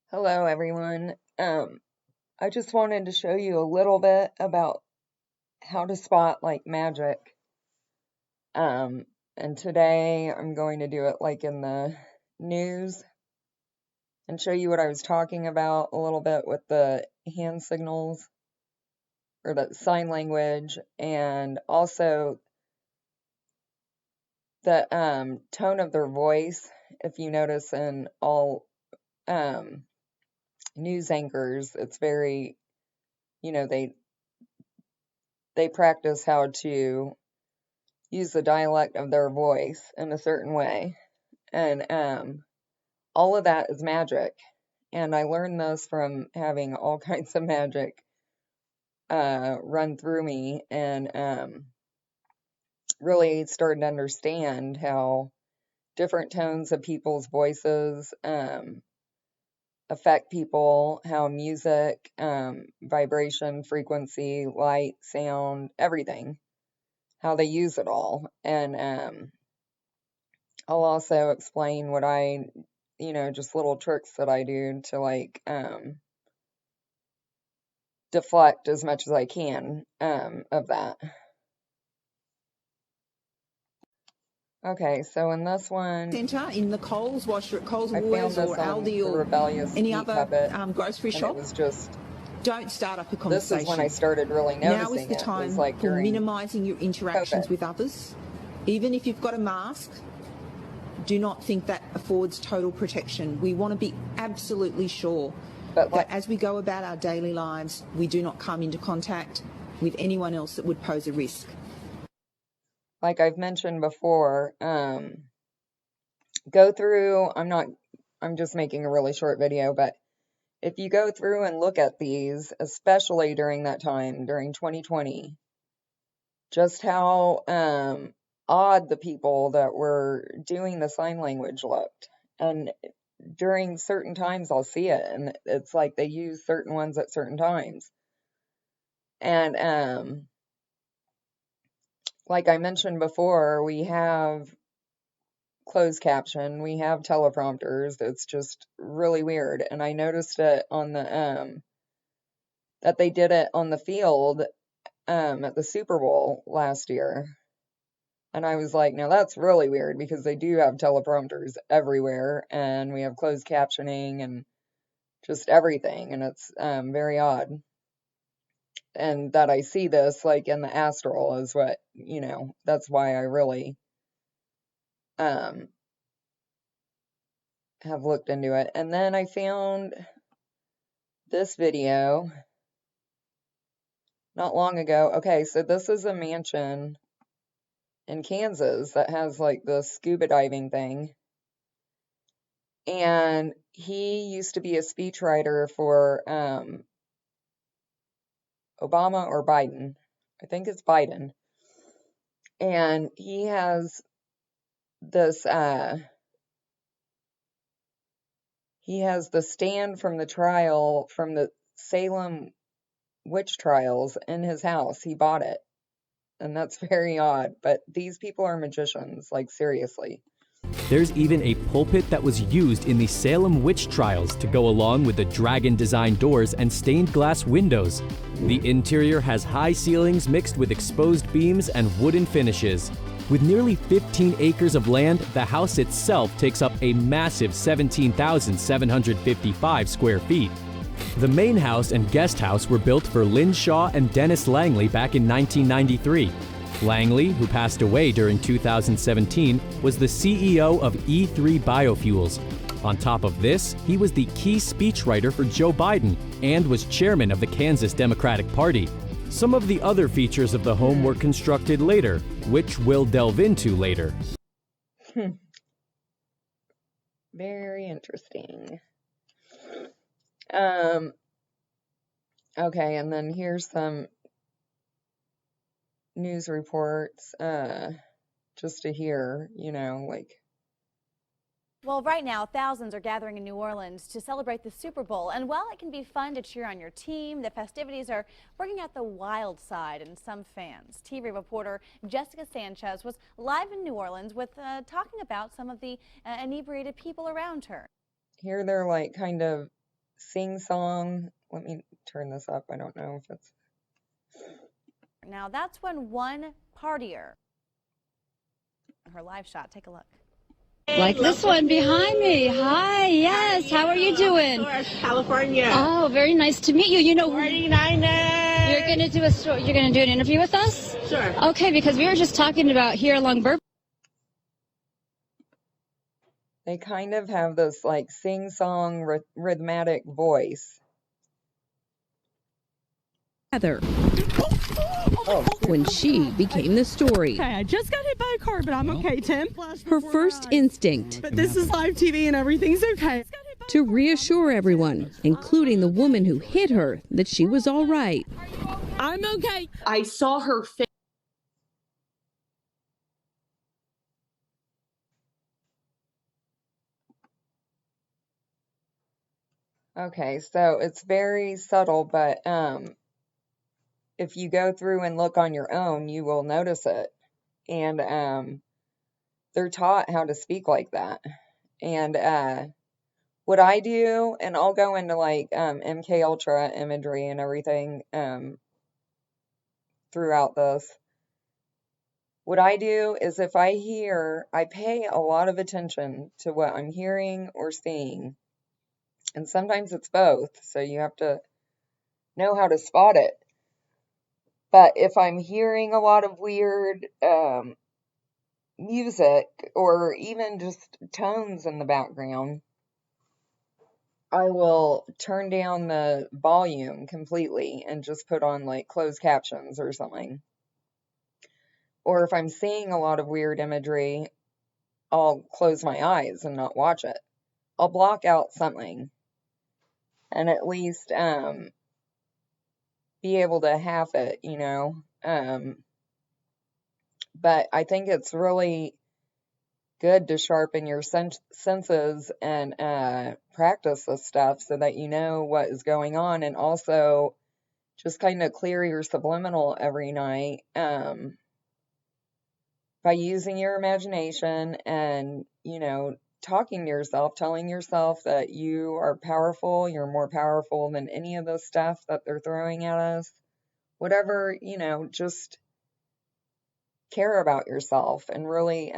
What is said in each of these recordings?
Hello, everyone. I just wanted to show you a little bit about how to spot like magic. And today I'm going to do it like in the news and show you what I was talking about a little bit with the hand signals or the sign language, and also the tone of their voice. If you notice in all news anchors, it's very, they practice how to use the dialect of their voice in a certain way. And all of that is magic. And I learned this from having all kinds of magic run through me, and really started to understand how different tones of people's voices affect people, how music, vibration, frequency, light, sound, everything, how they use it all. And I'll also explain what just little tricks that I do to like deflect as much as I can of that. Okay, so in this one, Centre in the Coles washer at Coles I found Woolworths this or on Aldi the or Rebellious any Geek other Puppet, grocery and shop. it was just, Don't start up a this is when I conversation. started really Now is noticing the it, was time like for during minimising your interactions COVID. with others. Even if you've got a mask, do not think that affords total protection. We want to be absolutely sure But that as we go about our daily lives, we do not come into contact with anyone else that would pose a risk. like I've mentioned before, go through, I'm just making a really short video, but if you go through and look at these, especially during that time, during 2020, just how odd the people that were doing the sign language looked. And during certain times, I'll see it, and it's like they use certain ones at certain times. And like I mentioned before, we have closed caption, we have teleprompters. It's just really weird. And I noticed it on the that they did it on the field at the Super Bowl last year. And I was like, now that's really weird, because they do have teleprompters everywhere, and we have closed captioning and just everything, and it's very odd. And that I see this like in the astral is what, that's why I really have looked into it. And then I found this video not long ago. Okay, so this is a mansion in Kansas that has like the scuba diving thing. And he used to be a speechwriter for Obama or Biden. I think it's Biden. And he has this he has the stand from the trial, from the Salem witch trials, in his house. He bought it. And that's very odd, but these people are magicians, like seriously. There's even a pulpit that was used in the Salem witch trials to go along with the dragon-designed doors and stained glass windows. The interior has high ceilings mixed with exposed beams and wooden finishes. With nearly 15 acres of land, the house itself takes up a massive 17,755 square feet. The main house and guest house were built for Lynn Shaw and Dennis Langley back in 1993. Langley, who passed away during 2017, was the CEO of E3 Biofuels. On top of this, he was the key speechwriter for Joe Biden and was chairman of the Kansas Democratic Party. Some of the other features of the home were constructed later, which we'll delve into later. Very interesting. Okay, and then here's some news reports, just to hear, like. Well, right now, thousands are gathering in New Orleans to celebrate the Super Bowl. And while it can be fun to cheer on your team, the festivities are bringing out the wild side in some fans. TV reporter Jessica Sanchez was live in New Orleans with talking about some of the inebriated people around her. Here they're like kind of sing-song. Let me turn this up. I don't know if it's... Now that's when one partier, her live shot, take a look. Like this one behind me. Hi, yes. How are you doing? California. Oh, very nice to meet you. You know, 49ers. you're gonna do an interview with us? Sure. Okay, because we were just talking about here along Burbank. They kind of have this like sing-song rhythmic voice. Heather. Oh, When she became the story. Okay, I just got hit by a car, but I'm okay, Tim. Her first instinct But this is live TV and everything's okay. to reassure everyone, including the woman who hit her, that she was all right. I'm okay. I saw her face. okay, so it's very subtle, but if you go through and look on your own, you will notice it. And they're taught how to speak like that. And what I do, and I'll go into like MK Ultra imagery and everything throughout this. What I do is if I pay a lot of attention to what I'm hearing or seeing. And sometimes it's both, so you have to know how to spot it. But if I'm hearing a lot of weird music or even just tones in the background, I will turn down the volume completely and just put on like closed captions or something. Or if I'm seeing a lot of weird imagery, I'll close my eyes and not watch it. I'll block out something and at least be able to have it, you know. But I think it's really good to sharpen your senses and practice this stuff so that you know what is going on, and also just kind of clear your subliminal every night by using your imagination and, you know, talking to yourself, telling yourself that you are powerful, you're more powerful than any of the stuff that they're throwing at us. Whatever, you know, just care about yourself and really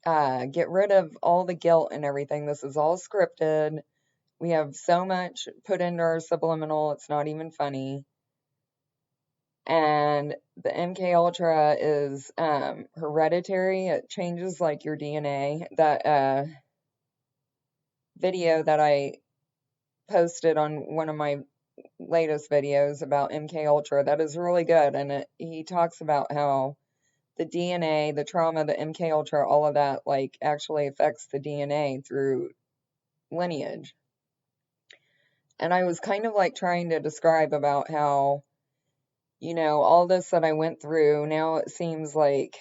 get rid of all the guilt and everything. This is all scripted. We have so much put into our subliminal, it's not even funny. And the MK Ultra is hereditary. It changes like your DNA. That video that I posted on one of my latest videos about MK Ultra, that is really good, and he talks about how the DNA, the trauma, the MK Ultra, all of that like actually affects the DNA through lineage. And I was kind of like trying to describe about how, you know, all this that I went through, now it seems like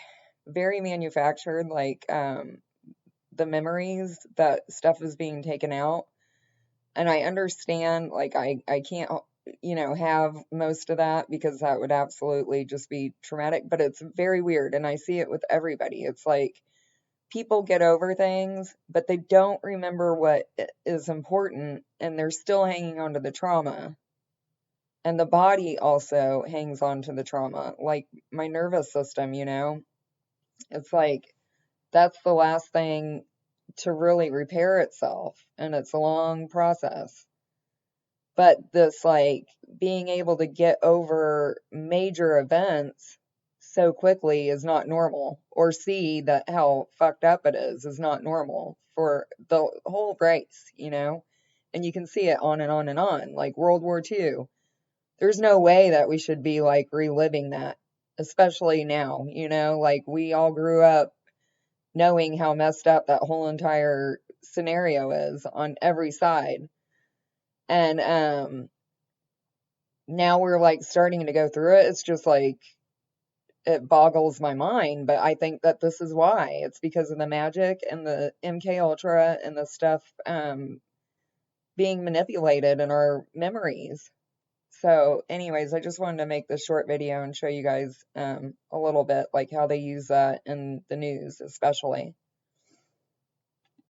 very manufactured, like the memories, that stuff is being taken out. And I understand, like, I can't, you know, have most of that because that would absolutely just be traumatic, but it's very weird. And I see it with everybody. It's like people get over things, but they don't remember what is important, and they're still hanging on to the trauma. And the body also hangs on to the trauma, like my nervous system, you know? It's like that's the last thing to really repair itself, and it's a long process. But this, like, being able to get over major events so quickly is not normal, or see that how fucked up it is not normal for the whole race, you know? And you can see it on and on and on, like World War II. There's no way that we should be like reliving that, especially now, you know, like we all grew up knowing how messed up that whole entire scenario is on every side. And now we're like starting to go through it. It's just like, it boggles my mind, but I think that this is why. It's because of the magic and the MK Ultra and the stuff being manipulated in our memories. So anyways, I just wanted to make this short video and show you guys a little bit like how they use that in the news especially.